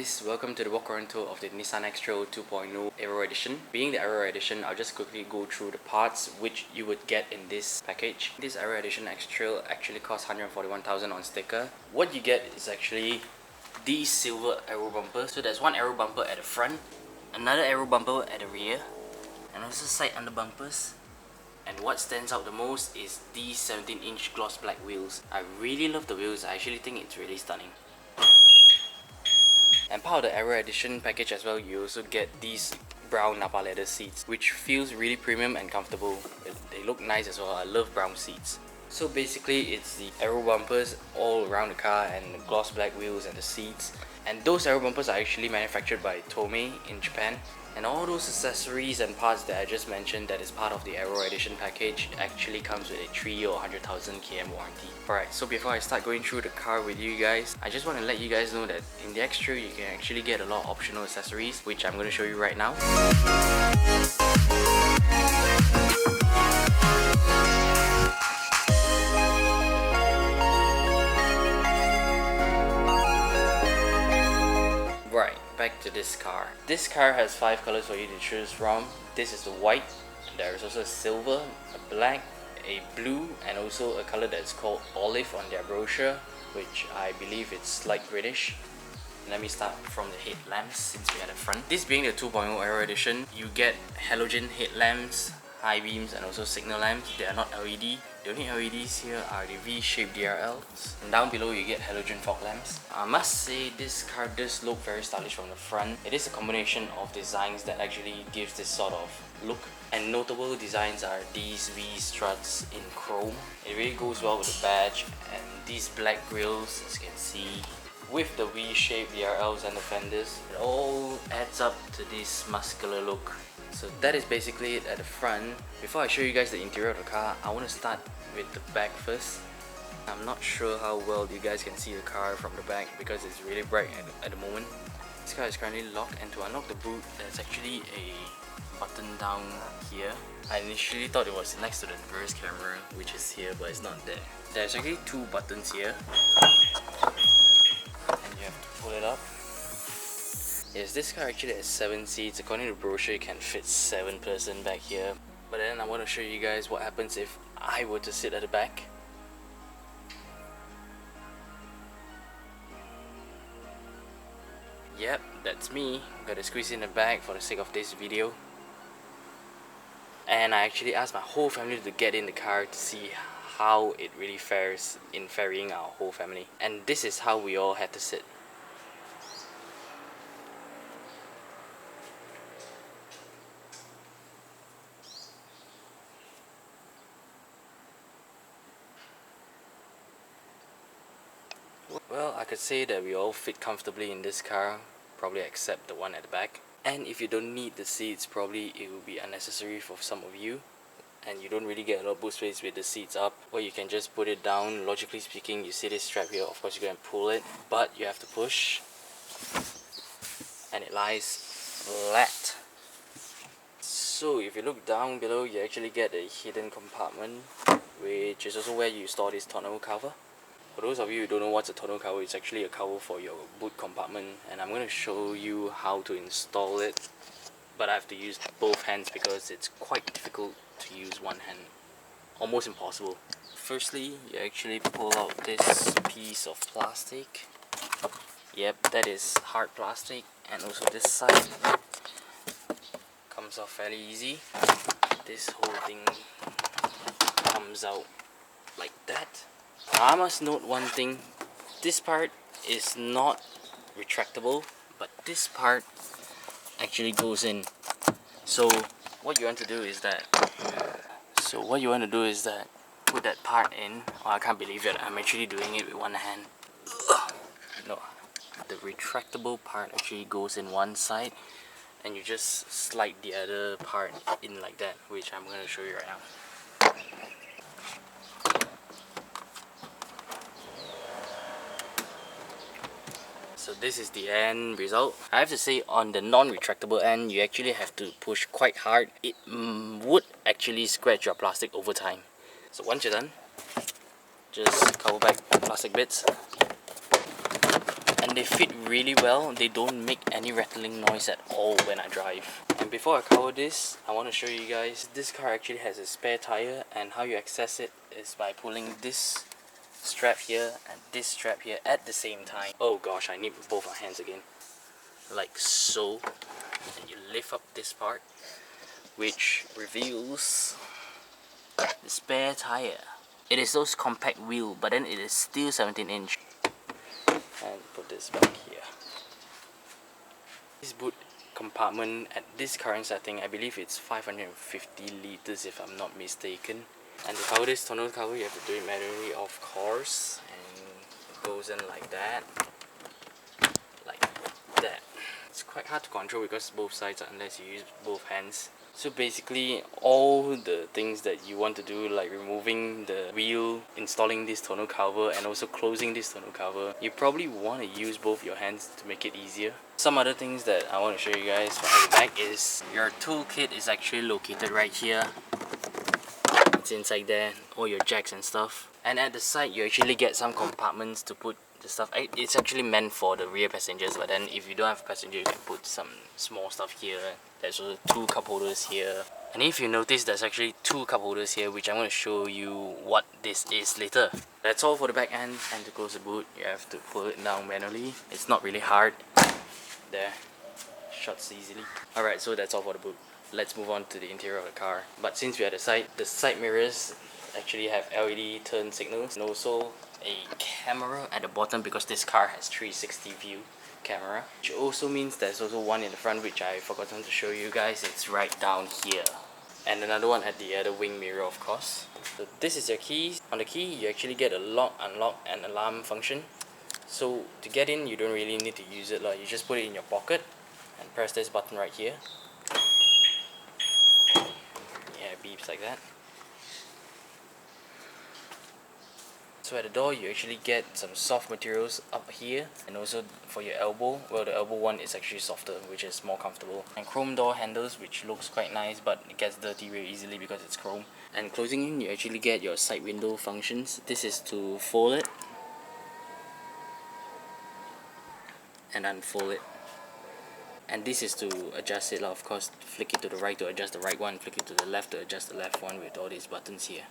guys, welcome to the Walkaround tour of the Nissan X-trail 2.0 Aero Edition. Being the Aero Edition, I'll just quickly go through the parts which you would get in this package. This Aero Edition X-trail actually costs 141,000 on sticker. What you get is actually these silver aero bumpers. So there's one aero bumper at the front, another aero bumper at the rear, and also side under bumpers. And what stands out the most is these 17-inch gloss black wheels. I really love the wheels. I actually think it's really stunning. And part of the Aero Edition package as well, you also get these brown Napa leather seats, which feels really premium and comfortable. They look nice as well. I love brown seats. So basically it's the aero bumpers all around the car and the gloss black wheels and the seats. And those aero bumpers are actually manufactured by Tomei in Japan. And all those accessories and parts that I just mentioned that is part of the Aero Edition package actually comes with a 3 or 100,000 km warranty. Alright, so before I start going through the car with you guys, I just want to let you guys know that in the X-trail you can actually get a lot of optional accessories, which I'm going to show you right now. Back to this car. This car has 5 colors for you to choose from. This is the white, there is also a silver, a black, a blue, and also a color that's called olive on their brochure, which I believe it's light greenish. Let me start from the headlamps since we're at the front. This being the 2.0 Aero Edition, you get halogen headlamps, high beams, and also signal lamps. They are not LED. The only LEDs here are the V-shaped DRLs. And down below you get halogen fog lamps. I must say this car does look very stylish from the front. It is a combination of designs that actually gives this sort of look. And notable designs are these V-struts in chrome. It really goes well with the badge. And these black grills, as you can see, with the V-shaped DRLs and the fenders, it all adds up to this muscular look. So that is basically it at the front. Before I show you guys the interior of the car, I want to start with the back first. I'm not sure how well you guys can see the car from the back because it's really bright at the moment. This car is currently locked, and to unlock the boot, there's actually a button down here. I initially thought it was next to the reverse camera, which is here, but it's not there. There's actually 2 buttons here, and you have to pull it up. Yes, this car actually has 7 seats. According to the brochure, you can fit 7 person back here. But then I want to show you guys what happens if I were to sit at the back. Yep, that's me. Gotta squeeze in the back for the sake of this video. And I actually asked my whole family to get in the car to see how it really fares in ferrying our whole family. And this is how we all had to sit. Well, I could say that we all fit comfortably in this car, probably except the one at the back. And if you don't need the seats, probably it will be unnecessary for some of you. And you don't really get a lot of boot space with the seats up, or you can just put it down. Logically speaking, you see this strap here, of course you can pull it, but you have to push. And it lies flat. So if you look down below, you actually get a hidden compartment, which is also where you store this tonneau cover. For those of you who don't know what's a tonneau cover, it's actually a cover for your boot compartment, and I'm going to show you how to install it, but I have to use both hands because it's quite difficult to use one hand, almost impossible. Firstly, you actually pull out this piece of plastic. Yep, that is hard plastic, and also this side comes off fairly easy. This whole thing comes out like that. Now, I must note one thing, this part is not retractable, but this part actually goes in. So what you want to do is that put that part in. Oh, I can't believe it, I'm actually doing it with one hand. No, the retractable part actually goes in one side, and you just slide the other part in like that, which I'm going to show you right now. So this is the end result. I have to say, on the non-retractable end, you actually have to push quite hard. It would actually scratch your plastic over time. So once you're done, just cover back the plastic bits and they fit really well. They don't make any rattling noise at all when I drive. And before I cover this, I want to show you guys this car actually has a spare tire, and how you access it is by pulling this strap here and this strap here at the same time. Oh gosh, I need both my hands again. Like so. And you lift up this part, which reveals the spare tire. It is those compact wheel, but then it is still 17-inch. And put this back here. This boot compartment at this current setting, I believe it's 550 liters if I'm not mistaken. And to cover this tonneau cover, you have to do it manually, of course. And it goes in like that. Like that. It's quite hard to control because both sides, unless you use both hands. So basically, all the things that you want to do, like removing the wheel, installing this tonneau cover, and also closing this tonneau cover, you probably want to use both your hands to make it easier. Some other things that I want to show you guys at the back is your toolkit is actually located right here. It's inside there, all your jacks and stuff. And at the side, you actually get some compartments to put the stuff. It's actually meant for the rear passengers, but then if you don't have a passenger, you can put some small stuff here. There's also 2 cup holders here. And if you notice, there's actually 2 cup holders here, which I'm going to show you what this is later. That's all for the back end. And to close the boot, you have to pull it down manually. It's not really hard. There, shuts easily. Alright, so that's all for the boot. Let's move on to the interior of the car. But since we're at the side mirrors actually have LED turn signals, and also a camera at the bottom because this car has 360 view camera, which also means there's also one in the front, which I forgotten to show you guys. It's right down here, and another one at the other wing mirror, of course. So this is your keys. On the key, you actually get a lock, unlock, and alarm function. So to get in, you don't really need to use it. You just put it in your pocket and press this button right here. Yeah, it beeps like that. So at the door, you actually get some soft materials up here, and also for your elbow, well, the elbow one is actually softer, which is more comfortable. And chrome door handles, which looks quite nice, but it gets dirty very easily because it's chrome. And closing in, you actually get your side window functions. This is to fold it and unfold it. And this is to adjust it, of course. Flick it to the right to adjust the right one, flick it to the left to adjust the left one, with all these buttons here.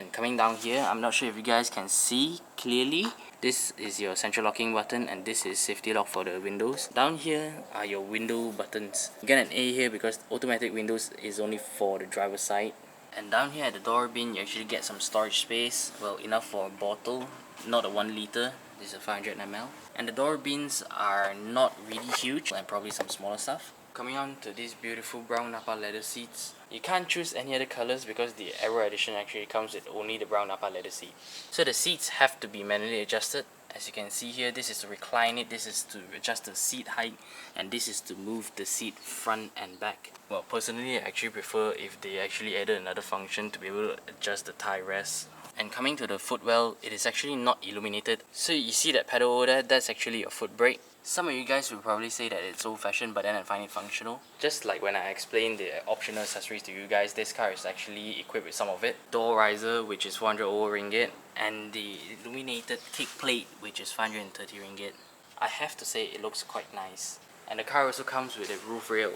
And coming down here, I'm not sure if you guys can see clearly. This is your central locking button, and this is safety lock for the windows. Down here are your window buttons. You get an A here because automatic windows is only for the driver's side. And down here at the door bin, you actually get some storage space. Well, enough for a bottle, not a 1 liter. This is a 500 ml. And the door bins are not really huge, and probably some smaller stuff. Coming on to these beautiful brown Napa leather seats. You can't choose any other colors because the Aero Edition actually comes with only the brown Napa leather seat. So the seats have to be manually adjusted. As you can see here, this is to recline it, this is to adjust the seat height, and this is to move the seat front and back. Well, personally, I actually prefer if they actually added another function to be able to adjust the thigh rest. And coming to the footwell, it is actually not illuminated. So you see that pedal over there, that's actually a foot brake. Some of you guys will probably say that it's old-fashioned, but then I find it functional. Just like when I explained the optional accessories to you guys, this car is actually equipped with some of it. Door riser, which is 400 ringgit, and the illuminated kick plate, which is 530 ringgit. I have to say it looks quite nice. And the car also comes with a roof rail.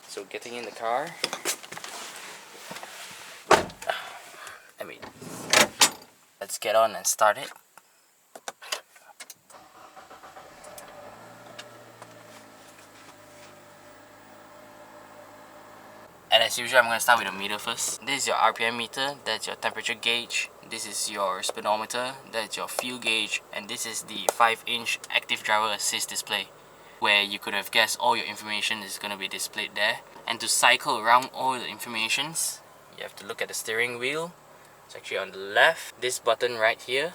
So getting in the car, let's get on and start it. And as usual, I'm going to start with the meter first. This is your RPM meter, that's your temperature gauge. This is your speedometer, that's your fuel gauge. And this is the 5-inch active driver assist display, where you could have guessed all your information is going to be displayed there. And to cycle around all the informations, you have to look at the steering wheel. It's actually on the left. This button right here,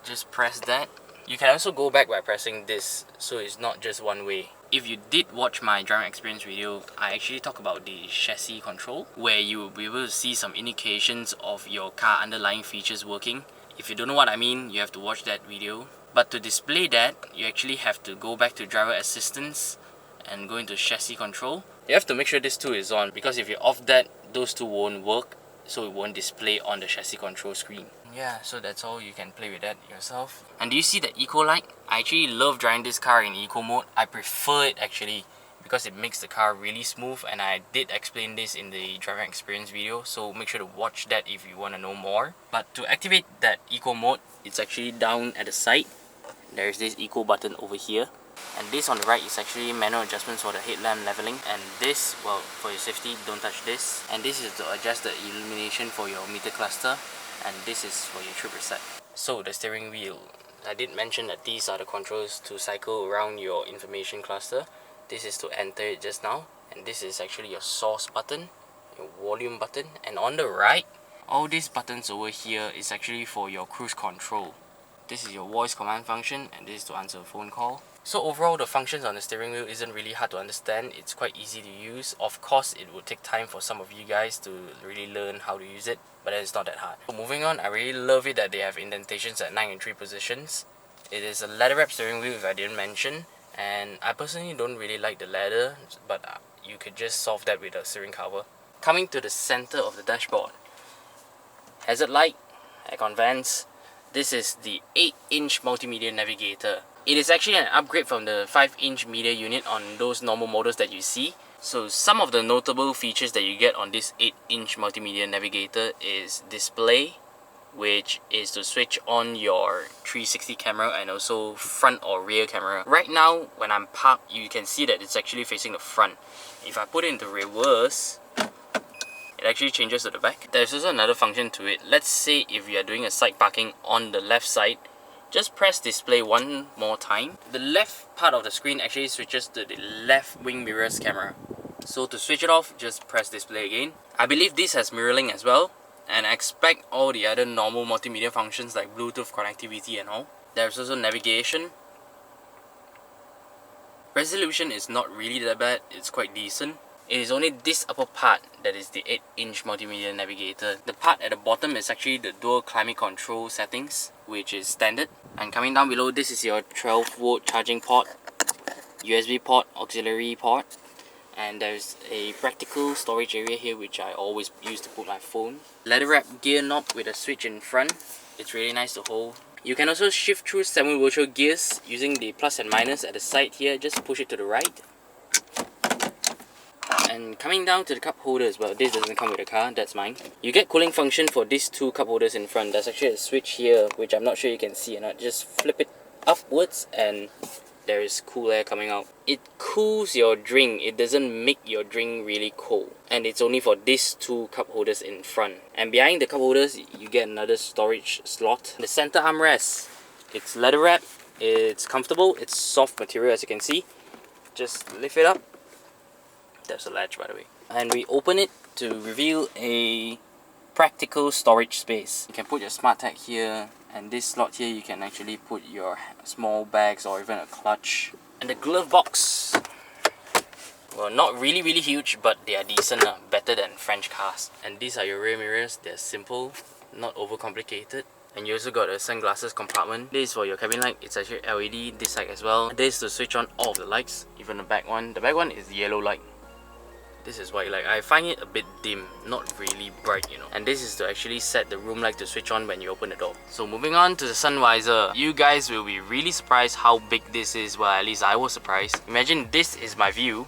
just press that. You can also go back by pressing this, so it's not just one way. If you did watch my driving experience video, I actually talk about the chassis control, where you will be able to see some indications of your car underlying features working. If you don't know what I mean, you have to watch that video. But to display that, you actually have to go back to driver assistance and go into chassis control. You have to make sure this two is on, because if you're off that, those two won't work, so it won't display on the chassis control screen. Yeah, so that's all. You can play with that yourself. And do you see the eco light? I actually love driving this car in eco mode. I prefer it actually because it makes the car really smooth, and I did explain this in the driving experience video, so make sure to watch that if you want to know more. But to activate that eco mode, it's actually down at the side. There's this eco button over here, and this on the right is actually manual adjustments for the headlamp leveling, and this, well, for your safety, don't touch this. And this is to adjust the illumination for your meter cluster, and this is for your trip reset. So the steering wheel, I did mention that these are the controls to cycle around your information cluster. This is to enter it just now, and this is actually your source button, your volume button, and on the right, all these buttons over here is actually for your cruise control. This is your voice command function, and this is to answer a phone call. So overall, the functions on the steering wheel isn't really hard to understand. It's quite easy to use. Of course, it would take time for some of you guys to really learn how to use it, but it's not that hard. So moving on, I really love it that they have indentations at 9 and 3 positions. It is a leather wrap steering wheel, if I didn't mention, and I personally don't really like the leather, but you could just solve that with a steering cover. Coming to the center of the dashboard, hazard light, aircon vents. This is the 8-inch Multimedia Navigator. It is actually an upgrade from the 5-inch media unit on those normal models that you see. So some of the notable features that you get on this 8-inch Multimedia Navigator is display, which is to switch on your 360 camera and also front or rear camera. Right now, when I'm parked, you can see that it's actually facing the front. If I put it into reverse, it actually changes to the back. There's also another function to it. Let's say if you are doing a side parking on the left side, just press display one more time. The left part of the screen actually switches to the left wing mirrors camera. So to switch it off, just press display again. I believe this has mirroring as well, and I expect all the other normal multimedia functions like Bluetooth connectivity and all. There's also navigation. Resolution is not really that bad, it's quite decent. It is only this upper part that is the 8-inch Multimedia Navigator. The part at the bottom is actually the dual climate control settings, which is standard. And coming down below, this is your 12-volt charging port, USB port, auxiliary port, and there's a practical storage area here which I always use to put my phone. Leather wrap gear knob with a switch in front. It's really nice to hold. You can also shift through 7 virtual gears using the plus and minus at the side here. Just push it to the right. And coming down to the cup holders, well, this doesn't come with the car, that's mine. You get cooling function for these two cup holders in front. There's actually a switch here, which I'm not sure you can see or not. Just flip it upwards and there is cool air coming out. It cools your drink, it doesn't make your drink really cold. And it's only for these two cup holders in front. And behind the cup holders, you get another storage slot. The center armrest, it's leather wrap, it's comfortable, it's soft material as you can see. Just lift it up. There's a latch, by the way. And we open it to reveal a practical storage space. You can put your smart tag here, and this slot here you can actually put your small bags or even a clutch. And the glove box, well, not really huge, but they are decent, better than French cars. And these are your rear mirrors. They're simple, not overcomplicated. And you also got a sunglasses compartment. This is for your cabin light. It's actually LED, this side as well. This is to switch on all of the lights, even the back one. The back one is the yellow light. This is white light. I find it a bit dim, not really bright, you know. And this is to actually set the room light to switch on when you open the door. So moving on to the sun visor. You guys will be really surprised how big this is. Well, at least I was surprised. Imagine this is my view.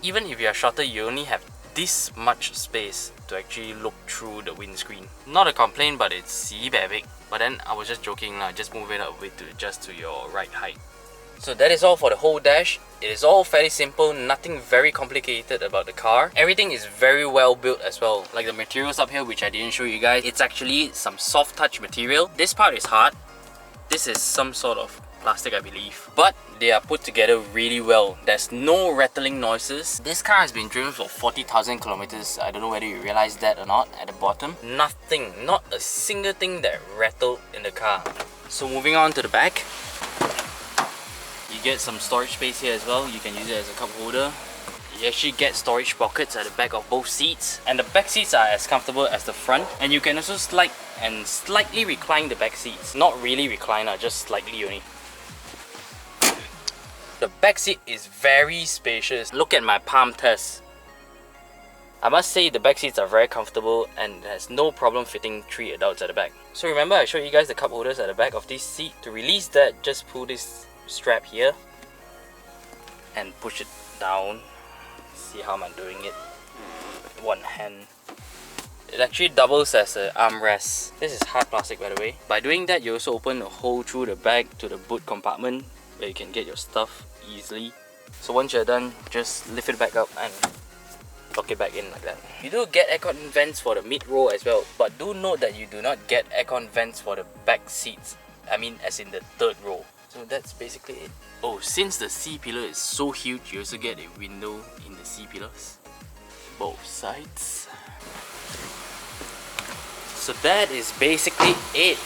Even if you are shorter, you only have this much space to actually look through the windscreen. Not a complaint, but it's big. But then I was just joking, just move it up a bit to adjust to your right height. So that is all for the whole dash. It is all fairly simple, nothing very complicated about the car. Everything is very well built as well. Like the materials up here, which I didn't show you guys, it's actually some soft touch material. This part is hard. This is some sort of plastic, I believe. But they are put together really well. There's no rattling noises. This car has been driven for 40,000 kilometers. I don't know whether you realize that or not at the bottom. Nothing, not a single thing that rattled in the car. So moving on to the back. You get some storage space here as well. You can use it as a cup holder. You actually get storage pockets at the back of both seats. And the back seats are as comfortable as the front. And you can also slide and slightly recline the back seats. Not really recliner, just slightly only. The back seat is very spacious. Look at my palm test. I must say the back seats are very comfortable and has no problem fitting 3 adults at the back. So remember I showed you guys the cup holders at the back of this seat. To release that, just pull this strap here and push it down. See how I'm doing it with one hand. It actually doubles as an armrest. This is hard plastic, by the way. By doing that, you also open a hole through the back to the boot compartment where you can get your stuff easily. So once you're done, just lift it back up and lock it back in like that. You do get aircon vents for the mid row as well, but do note that you do not get aircon vents for the back seats. I mean as in the 3rd row. So that's basically it. Oh, since the C-pillar is so huge, you also get a window in the C-pillars. Both sides. So that is basically it.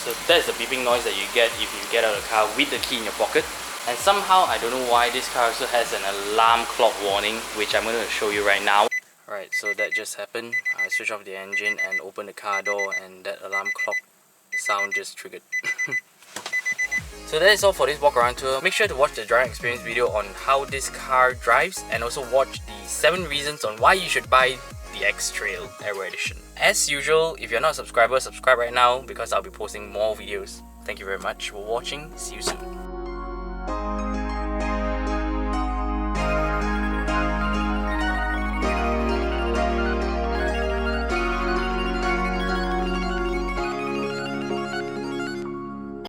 So that's the beeping noise that you get if you get out of the car with the key in your pocket. And somehow, I don't know why, this car also has an alarm clock warning, which I'm going to show you right now. Alright, so that just happened. I switched off the engine and opened the car door, and that alarm clock sound just triggered. So that is all for this walk around tour. Make sure to watch the driving experience video on how this car drives, and also watch the 7 reasons on why you should buy the X-trail Aero Edition. As usual, if you're not a subscriber, subscribe right now because I'll be posting more videos. Thank you very much for watching. See you soon.